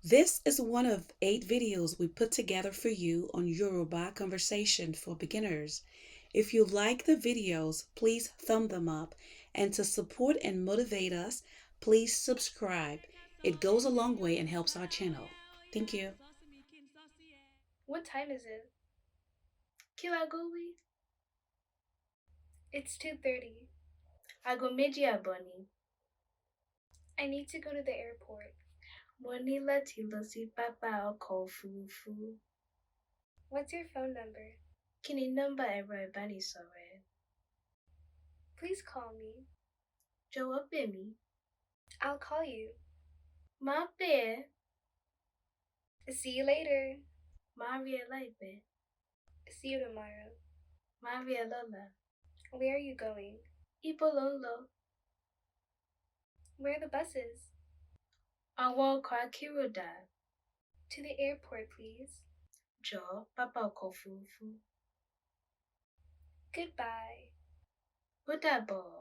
This is one of 8 videos we put together for you on Yoruba conversation for beginners. If you like the videos, please thumb them up. And to support and motivate us, please subscribe. It goes a long way and helps our channel. Thank you. What time is it? Kilagoli? It's 2:30. Aago méjì àbọ̀ ni. I need to go to the airport. Mo ní láti lọ sí pápá ọkọ̀ òfurufú. What's your phone number? Kí ni nọ́mbà ẹ̀rọ ìbánisọ̀rọ̀ ẹ? Please call me. Jọ̀wọ́ pè mí. I'll call you. Màá pè ẹ́. See you later. Màá rí ẹ láìpẹ́. See you tomorrow. Màá rí ẹ lọ́la. Where are you going? Ibo lò ń lọ? Where are the buses? Àwọn ọkọ̀ akérò dà? To the airport, please. Jọ̀ọ́ pápá ọkọ̀ òfurufú. Goodbye. Ó dàbọ̀.